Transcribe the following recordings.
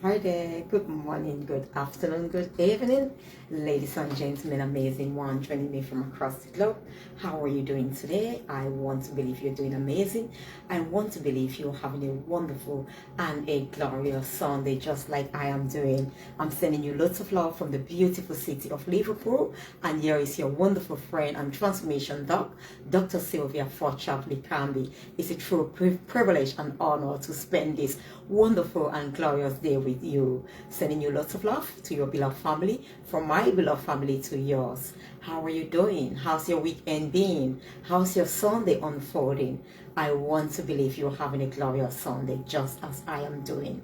Hi there, good morning, good afternoon, good evening, ladies and gentlemen, amazing one joining me from across the globe. How are you doing today? I want to believe you're doing amazing. I want to believe you're having a wonderful and a glorious Sunday, just like I am doing. I'm sending you lots of love from the beautiful city of Liverpool, and here is your wonderful friend and transformation doc, Dr. Sylvia Forchap-Likambi. It's a true privilege and honor to spend this wonderful and glorious day with you. Sending you lots of love to your beloved family, from my beloved family to yours. How are you doing? How's your weekend been? How's your Sunday unfolding? I want to believe you're having a glorious Sunday, just as I am doing.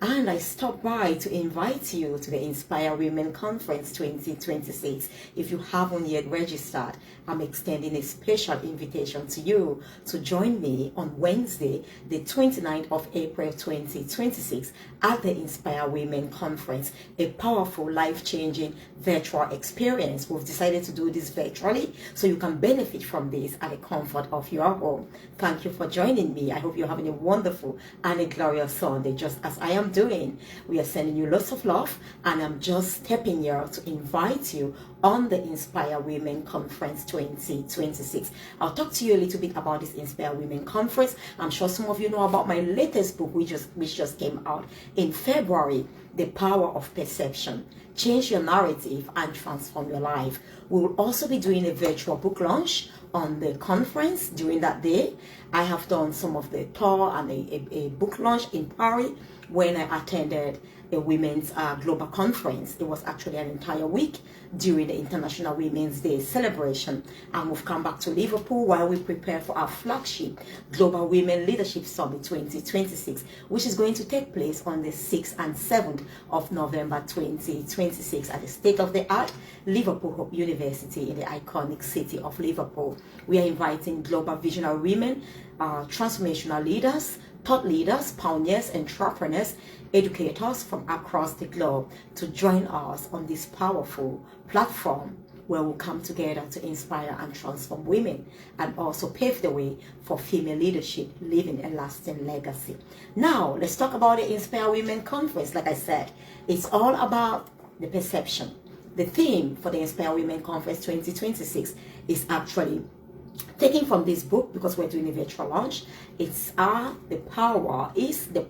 And I stopped by to invite you to the Inspire Women Conference 2026. If you haven't yet registered, I'm extending a special invitation to you to join me on Wednesday, the 29th of April 2026 at the Inspire Women Conference, a powerful, life-changing virtual experience. We've decided to do this virtually so you can benefit from this at the comfort of your home. Thank you for joining me. I hope you're having a wonderful and a glorious Sunday, just as I am doing. We are sending you lots of love, and I'm just stepping here to invite you on the Inspire Women Conference 2026. I'll talk to you a little bit about this Inspire Women Conference. I'm sure some of you know about my latest book, which just came out in February, The Power of Perception. Change your narrative and transform your life. We will also be doing a virtual book launch on the conference during that day. I have done some of the tour and a book launch in Paris when I attended a women's global conference. It was actually an entire week during the International Women's Day celebration, and we've come back to Liverpool while we prepare for our flagship Global Women Leadership Summit 2026, which is going to take place on the 6th and 7th of November 2026 at the state-of-the-art Liverpool University in the iconic city of Liverpool. We are inviting global visionary women, transformational leaders, thought leaders, pioneers, entrepreneurs, educators from across the globe to join us on this powerful platform where we'll come together to inspire and transform women and also pave the way for female leadership, leaving a lasting legacy. Now, let's talk about the Inspire Women Conference. Like I said, it's all about the perception. The theme for the Inspire Women Conference 2026 is actually taken from this book, because we're doing a virtual launch. It's the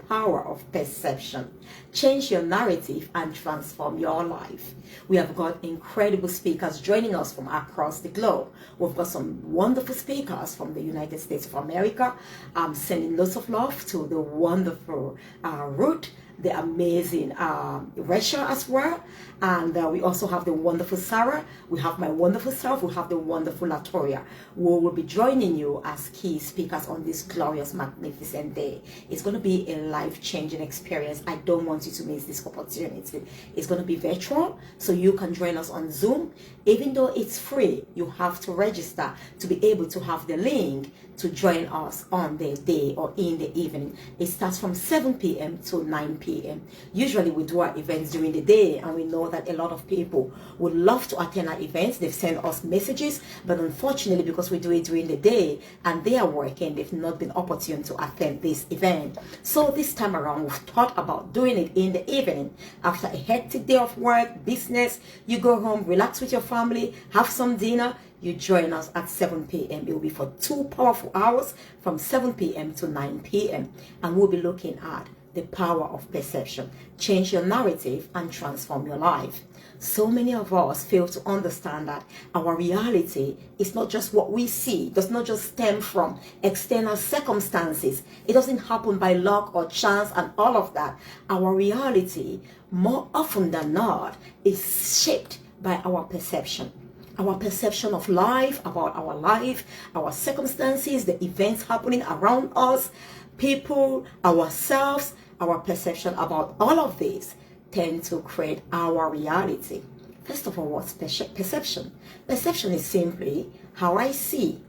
power of perception. Change your narrative and transform your life. We have got incredible speakers joining us from across the globe. We've got some wonderful speakers from the United States of America. I'm sending lots of love to the wonderful Ruth, the amazing Resha as well, and we also have the wonderful Sarah. We have my wonderful self. We have the wonderful Latoya, who will be joining you as key speakers on this glorious, magnificent day. It's going to be a life-changing experience. I don't want you to miss this opportunity. It's going to be virtual, so you can join us on Zoom. Even though it's free, you have to register to be able to have the link to join us on the day or in the evening. It starts from 7 p.m. to 9 p.m. Usually we do our events during the day, and we know that a lot of people would love to attend our events. They've sent us messages, but unfortunately, because we do it during the day and they are working, they've not been opportune to attend this event. So this time around, we've thought about doing it in the evening. After a hectic day of work, business, you go home, relax with your family, have some dinner, you join us at 7 p.m. It will be for 2 powerful hours from 7 p.m. to 9 p.m. And we'll be looking at the power of perception. Change your narrative and transform your life. So many of us fail to understand that our reality is not just what we see. It does not just stem from external circumstances. It doesn't happen by luck or chance and all of that. Our reality, more often than not, is shaped by our perception. Our perception of life, about our life, our circumstances, the events happening around us, people, ourselves, our perception about all of this tend to create our reality. First of all, what's perception? Perception is simply how I see,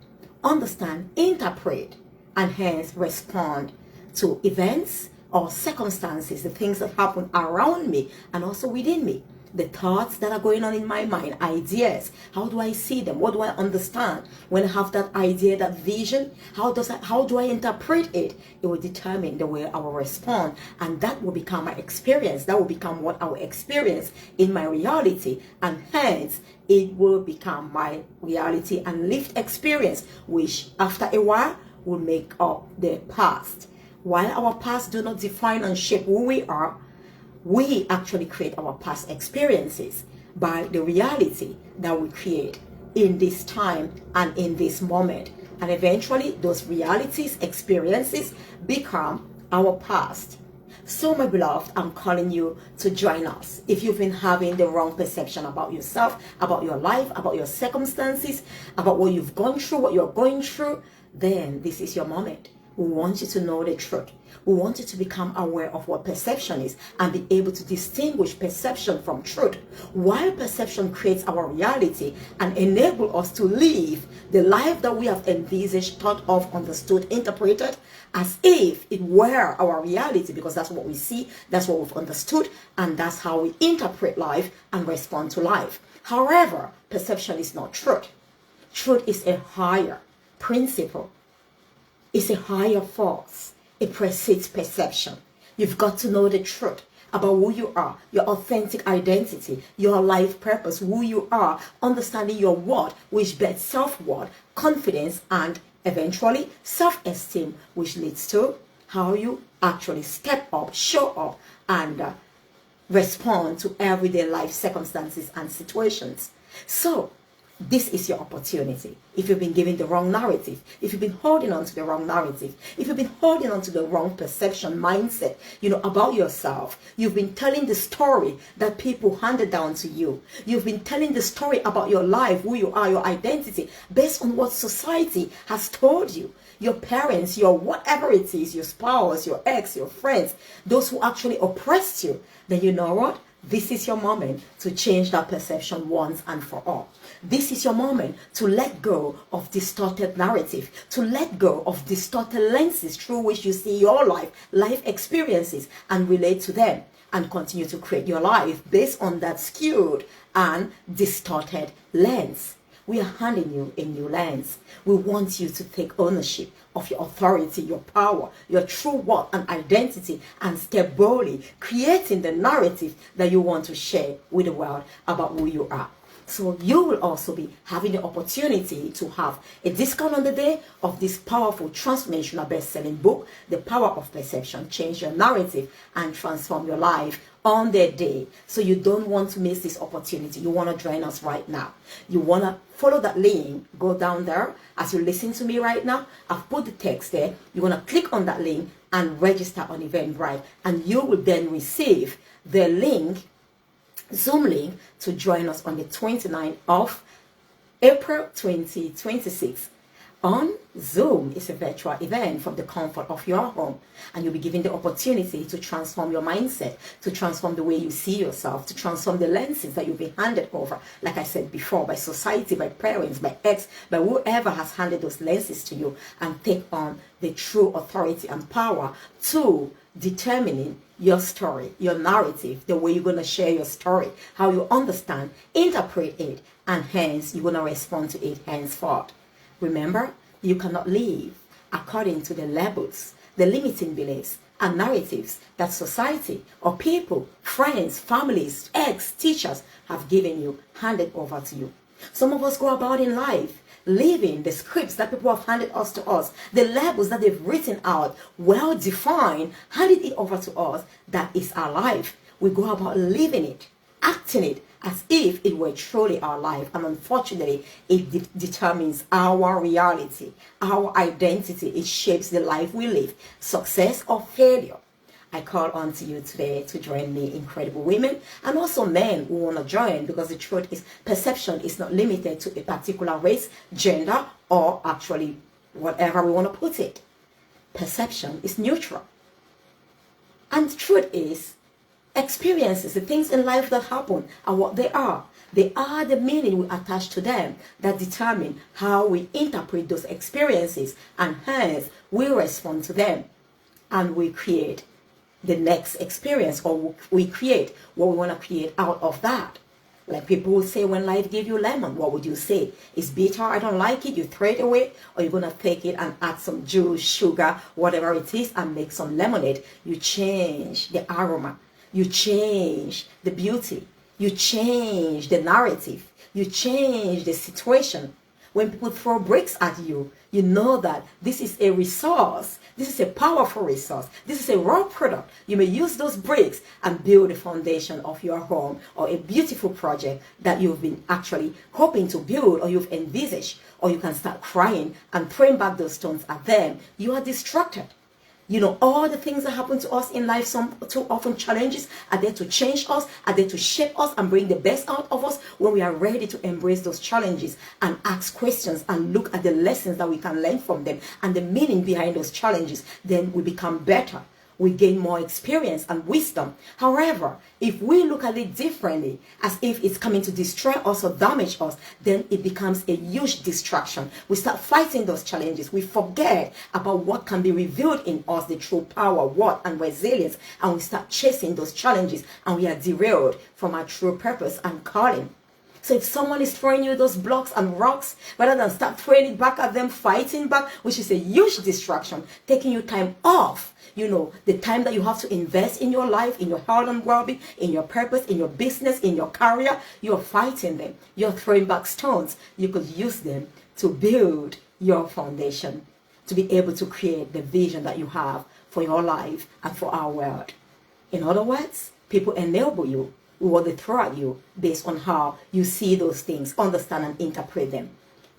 understand, interpret, and hence respond to events or circumstances, the things that happen around me and also within me. the thoughts that are going on in my mind, ideas. How do I see them? What do I understand when I have that idea, that vision? How do I interpret it? It will determine the way I will respond, and that will become my experience. That will become what I will experience in my reality, and hence it will become my reality and lived experience, which after a while will make up the past. While our past do not define and shape who we are, we actually create our past experiences by the reality that we create in this time and in this moment. And eventually those realities, experiences become our past. So my beloved, I'm calling you to join us. If you've been having the wrong perception about yourself, about your life, about your circumstances, about what you've gone through, what you're going through, then this is your moment. We want you to know the truth. We want you to become aware of what perception is and be able to distinguish perception from truth. While perception creates our reality and enable us to live the life that we have envisaged, thought of, understood, interpreted as if it were our reality, because that's what we see, that's what we've understood, and that's how we interpret life and respond to life. However, perception is not truth. Truth is a higher principle. It's a higher force. It precedes perception. You've got to know the truth about who you are, your authentic identity, your life purpose, who you are, understanding your what, which bets self-worth, confidence, and eventually self-esteem, which leads to how you actually step up, show up, and respond to everyday life circumstances and situations. So, this is your opportunity. If you've been given the wrong narrative, if you've been holding on to the wrong narrative, if you've been holding on to the wrong perception, mindset, about yourself, you've been telling the story that people handed down to you. You've been telling the story about your life, who you are, your identity, based on what society has told you. Your parents, your whatever it is, your spouse, your ex, your friends, those who actually oppressed you. Then you know what? This is your moment to change that perception once and for all. This is your moment to let go of distorted narrative, to let go of distorted lenses through which you see your life experiences, and relate to them, and continue to create your life based on that skewed and distorted lens. We are handing you a new lens. We want you to take ownership of your authority, your power, your true worth and identity, and step boldly, creating the narrative that you want to share with the world about who you are. So you will also be having the opportunity to have a discount on the day of this powerful transformational best-selling book, The Power of Perception. Change your narrative and transform your life on their day. So you don't want to miss this opportunity. You want to join us right now. You want to follow that link. Go down there as you listen to me right now. I've put the text there. You're going to click on that link and register on Eventbrite, and you will then receive the link, Zoom link, to join us on the 29th of April 2026 on Zoom. It's a virtual event from the comfort of your home, and you'll be given the opportunity to transform your mindset, to transform the way you see yourself, to transform the lenses that you've been handed over, like I said before, by society, by parents, by ex, by whoever has handed those lenses to you, and take on the true authority and power to determining your story, your narrative, the way you're going to share your story, how you understand, interpret it, and hence you're going to respond to it henceforth. Remember, you cannot live according to the labels, the limiting beliefs and narratives that society or people, friends, families, ex, teachers have given you, handed over to you. Some of us go about in life living the scripts that people have handed us to us, the labels that they've written out, well defined, handed it over to us. That is our life. We go about living it, acting it as if it were truly our life, and unfortunately it determines our reality, our identity. It shapes the life we live, success or failure. I call on to you today to join me, incredible women, and also men who want to join, because the truth is perception is not limited to a particular race, gender, or actually whatever we want to put it. Perception is neutral. And the truth is, experiences, the things in life that happen are what they are. They are the meaning we attach to them that determine how we interpret those experiences, and hence we respond to them and we create the next experience, or we create what we want to create out of that. Like people will say, when life gave you lemon, what would you say? It's bitter, I don't like it, you throw it away, or you're going to take it and add some juice, sugar, whatever it is, and make some lemonade. You change the aroma, you change the beauty, you change the narrative, you change the situation. When people throw bricks at you, you know that this is a resource. This is a powerful resource. This is a raw product. You may use those bricks and build the foundation of your home, or a beautiful project that you've been actually hoping to build, or you've envisaged. Or you can start crying and throwing back those stones at them. You are distracted. You know, all the things that happen to us in life, some too often challenges, are there to change us, are there to shape us and bring the best out of us. When we are ready to embrace those challenges and ask questions and look at the lessons that we can learn from them and the meaning behind those challenges, then we become better. We gain more experience and wisdom. However, if we look at it differently, as if it's coming to destroy us or damage us, then it becomes a huge distraction. We start fighting those challenges. We forget about what can be revealed in us, the true power, worth, and resilience, and we start chasing those challenges, and we are derailed from our true purpose and calling. So if someone is throwing you those blocks and rocks, rather than start throwing it back at them, fighting back, which is a huge distraction, taking you time off, you know, the time that you have to invest in your life, in your health and well-being, in your purpose, in your business, in your career, you're fighting them. You're throwing back stones. You could use them to build your foundation, to be able to create the vision that you have for your life and for our world. In other words, people enable you what they throw at you based on how you see those things, understand and interpret them.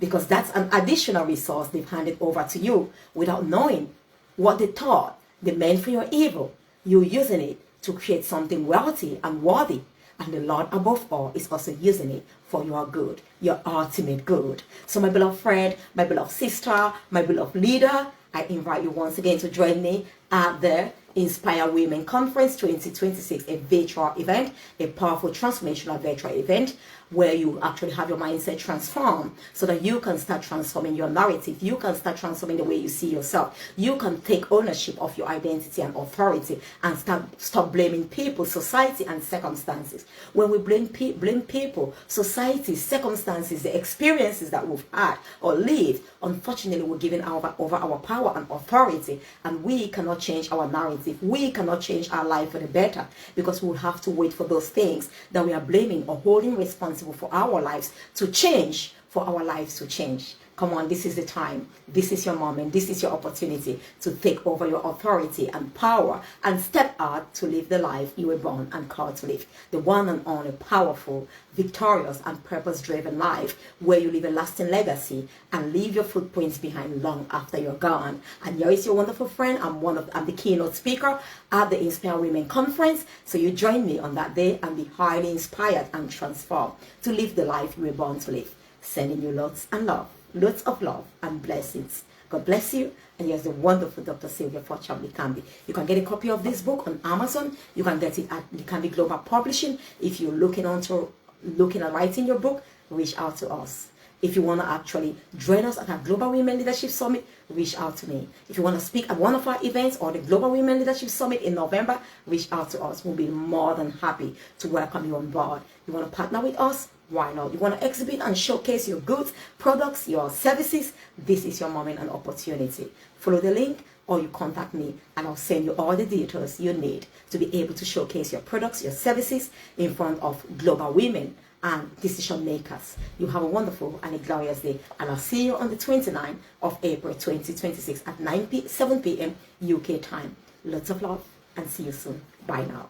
Because that's an additional resource they've handed over to you without knowing what they thought they meant for your evil. You're using it to create something wealthy and worthy. And the Lord above all is also using it for your good, your ultimate good. So my beloved friend, my beloved sister, my beloved leader, I invite you once again to join me at the Inspire Women Conference 2026, a virtual event, a powerful transformational virtual event where you actually have your mindset transformed so that you can start transforming your narrative. You can start transforming the way you see yourself. You can take ownership of your identity and authority and stop blaming people, society, and circumstances. When we blame people, society, circumstances, the experiences that we've had or lived, unfortunately, we're giving over our power and authority, and we cannot change our narrative. We cannot change our life for the better because we'll have to wait for those things that we are blaming or holding responsible for our lives to change, for our lives to change. Come on, this is the time. This is your moment. This is your opportunity to take over your authority and power and step out to live the life you were born and called to live. The one and only powerful, victorious, and purpose-driven life where you leave a lasting legacy and leave your footprints behind long after you're gone. And here is your wonderful friend. I'm the keynote speaker at the Inspire Women Conference. So you join me on that day and be highly inspired and transformed to live the life you were born to live. Sending you lots and love. Lots of love and blessings. God bless you. And here's the wonderful Dr. Sylvia Forchap-Likambi. You can get a copy of this book on Amazon. You can get it at Likambi Global Publishing. If you're looking at writing your book, reach out to us. If you want to actually join us at our Global Women Leadership Summit, reach out to me. If you want to speak at one of our events or the Global Women Leadership Summit in November, reach out to us. We'll be more than happy to welcome you on board. You want to partner with us? Why not? You want to exhibit and showcase your goods, products, your services? This is your moment and opportunity. Follow the link or you contact me and I'll send you all the details you need to be able to showcase your products, your services in front of global women and decision makers. You have a wonderful and a glorious day, and I'll see you on the 29th of April 2026 at 7 p.m. UK time. Lots of love and see you soon. Bye now.